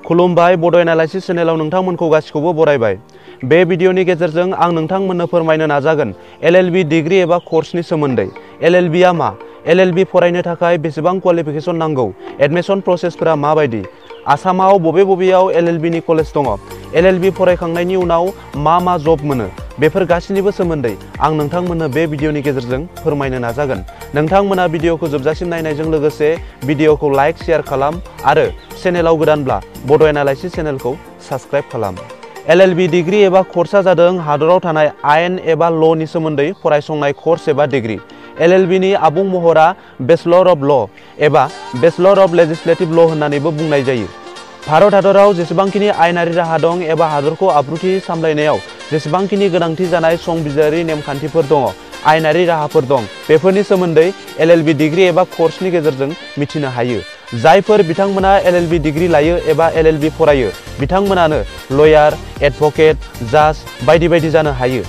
खुलुमबाय बड' एनालाइसिस चेनेलाव नोंथांमोनखौ गासिखौबो बरायबाय। बे भिडिअनि गेजेरजों आं नोंथांमोननो फोरमायनो नाजागोन LL.B डिग्री एबा कर्सनि सोमोन्दै। LL.B आ मा? LL.B फरायनो थाखाय बेसेबां क्वालिफिकेशन नांगौ? एडमिशन प्रसेसफोरा माबायदि? आसामाव बबेयाव LL.B नि कलेज दङ? LL.B फरायखांनायनि उनाव मा जब मोनो? बेफोर गासिनिबो सोमोन्दै आं नोंथांमोननो बे भिडिअनि गेजेरजों फोरमायनो नाजागोन। नोंथांमोना भिडिअखौ जोबजासिम नायनायजों लोगोसे भिडिअखौ लाइक शेयार खालाम आरो चेनेलाव गोदानब्ला बड' एनालाइसिस चेनेलखौ साबस्क्राइब खालाम। LL.B डिग्री एबा कर्सआ जादों हादराव थानाय आयेन एबा ल'नि सोमोन्दै फरायसंनाय कर्स एबा डिग्री। LL.B नि आबुं महरा बेचलर अफ ल' एबा बेचलर अफ लेजिस्लेटिभ ल' होननानैबो बुंनाय जायो। भारत हादराव जेसेबांखिनि आयेनारि राहा दं एबा हादरखौ आब्रुथि सामलायनायाव जेसेबांखिनि गोनांथि जानाय संबिजिरारि नेमखान्थिफोर दङ, आयेनारि राहाफोर दं, बेफोरनि सोमोन्दै LL.B डिग्री एबा कर्सनि गेजेरजों मिथिनो हायो। जायफोर बिथांमोना LL.B डिग्री लायो एबा LL.B फरायो बिथांमोनानो लयार, एडभकेट, जाज बायदि जानो हायो।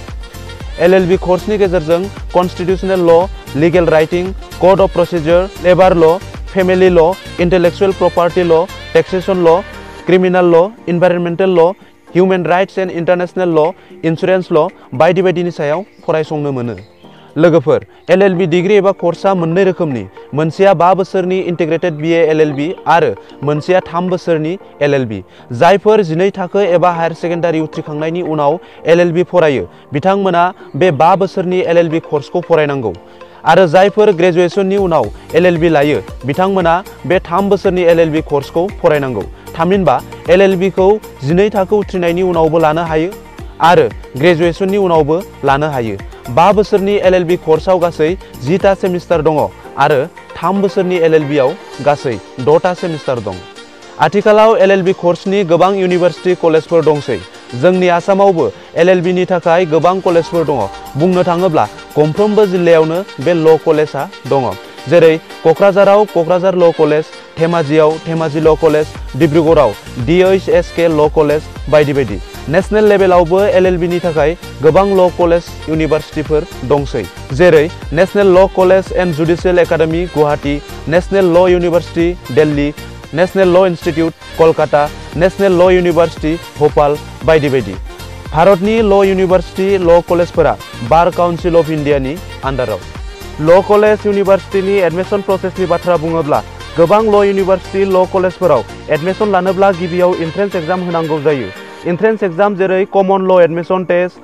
LL.B कर्सनि गेजेरजों कन्स्टिटिउशनेल ल', लिगेल राइटिं, कड अफ प्रसिडियर, लेबार ल', फेमिलि ल', इंटेलेक्चुअल प्रपार्टी ल', टैक्सेशन ल', क्रिमिनल ल', इनभाइरनमेंटल ल', ह्यूमन राइट्स एंड इंटरनेशनल ल', इंश्योरेंस ल' बायदिनि सायाव फरायसंनो मोनो। लोगोफोर, LL.B डिग्री एबा कर्सआ मोननै रोखोमनि, मोनसेया 5 बोसोरनि इंटीग्रेटेड BA LL.B आरो मोनसेया 3 बोसोरनि LL.B। जायफोर 12 थाखो एबा हायर सेकेन्डारि उथ्रिखांनायनि उनाव LL.B फरायो बिथांमोना बे 5 बोसोरनि LL.B कर्सखौ फरायनांगौ आरो जायफोर ग्रेजुएशननि उनाव LL.B लायो बिथांमोना बे 3 बोसोरनि LL.B कर्सखौ फरायनांगौ। थामहिनबा LL.B खौ 12 थाखो उथ्रिनायनि उनावबो लानो हायो आरो ग्रेजुएशननि उनावबो लानो हायो। 5 बोसोरनि LL.B कर्सआव गासै 10टा सेमिस्टार दङ आरो 3 बोसोरनि LL.B आव गासै 6टा सेमिस्टार दं। आथिखालाव LL.B कर्सनि गोबां इउनिभार्सिटि कलेजफोर दंसै। जोंनि आसामावबो LL.B नि थाखाय गोबां कलेजफोर दङ। बुंनो थाङोब्ला गंफ्रोमबो जिल्लायावनो बे ल' कलेजआ दङ। जेरै क'क्राझाराव क'क्राझार ल' कलेज, धेमाजियाव धेमाजि ल' कलेज, डिब्रुगड़आव DHSK ल' कलेज बायदि। नेशनेल लेभेलावबो LL.B नि थाखाय गोबां ल' कलेज इउनिभार्सिटिफोर दंसै। जेरै national law' college and judicial academy Guwahati, national law' university Delhi, national law' institute Kolkata, national law' university Bhopal बायदि। भारतनि ल' इउनिभार्सिटी ल' कलेजफोरा बार काउन्सिल अफ इन्डियानि आन्डाराव। ल' कलेज इउनिभार्सिटीनि एडमिशन प्रसेसनि बाथ्रा बुङोब्ला गोबां ल' इउनिभार्सिटी ल' कलेजफोराव एडमिशन लानोब्ला गिबियाव एन्ट्रेन्स एग्जाम होनांगौ जायो। एन्ट्रेन्स एग्जाम जेरै कमन ल' एडमिशन टेस्ट,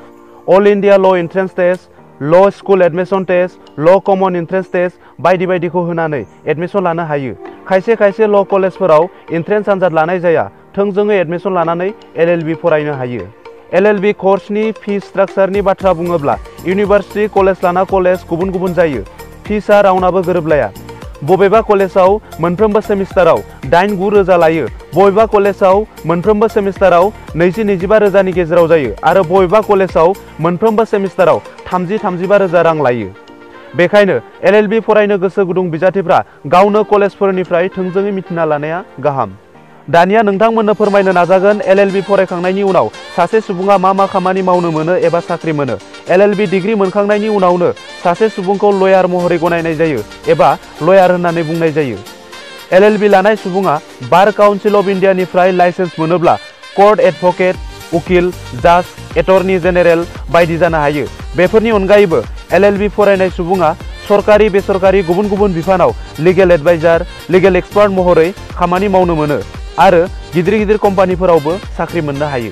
अल इन्डिया ल' एन्ट्रेन्स टेस्ट, ल' स्कुल एडमिशन टेस्ट, ल' कमन एन्ट्रेन्स टेस्ट बायदिखौ होनानै एडमिशन लानो हायो। खायसे ल' कलेजफोराव एन्ट्रेन्स आनजाद लानाय जाया, थोंजोङै एडमिशन लानानै LL.B फरायनो हायो। LL.B कर्सनि फी स्ट्राक्चारनि बाथ्रा बुङोब्ला इउनिभार्सिटी कलेज लाना कलेज गुबुन जायो। फीसआ रावनाबो गोरोबलाया। बबेबा कलेजाव मोनफ्रोमबो सेमिस्टाराव 8-9 रोजा लायो, बबेबा कलेजाव मोनफ्रोमबो सेमिस्टाराव 20-25 रोजानि गेजेराव जायो आरो बबेबा कलेजाव मोनफ्रोमबो सेमिस्टाराव 30-35 रोजा रां लायो। बेखायनो LL.B फरायनो गोसो गुदुं बिजाथिफ्रा गावनो कलेजफोरनिफ्राय थोंजोङै मिथिना लानाया गाहाम। दानिया नोंथांमोननो फोरमायनो नाजागोन LL.B फरायखांनायनि उनाव सासे सुबुङा मा खामानि मावनो मोनो एबा साख्रि मोनो। LL.B डिग्री मोनखांनायनि उनावनो सासे सुबुंखौ लयार महरै गनायनाय जायो एबा लयार होननानै बुंनाय जायो। LL.B लानाय सुबुङा बार काउन्सिल अफ इन्डियानिफ्राय लाइसेन्स मोनोब्ला कर्ट एडभकेट, उकिल, जाज, एटर्नी जेनेरेल बायदि जानो हायो। बेफोरनि अनगायैबो LL.B फरायनाय सुबुङा सरकारि बेसरकारि गुबुन बिफानाव लिगेल एडभाइजार, लिगेल एक्सपार्ट महरै खामानि मावनो मोनो आरो गिदिर कम्पानिफोरावबो साख्रि मोननो हायो।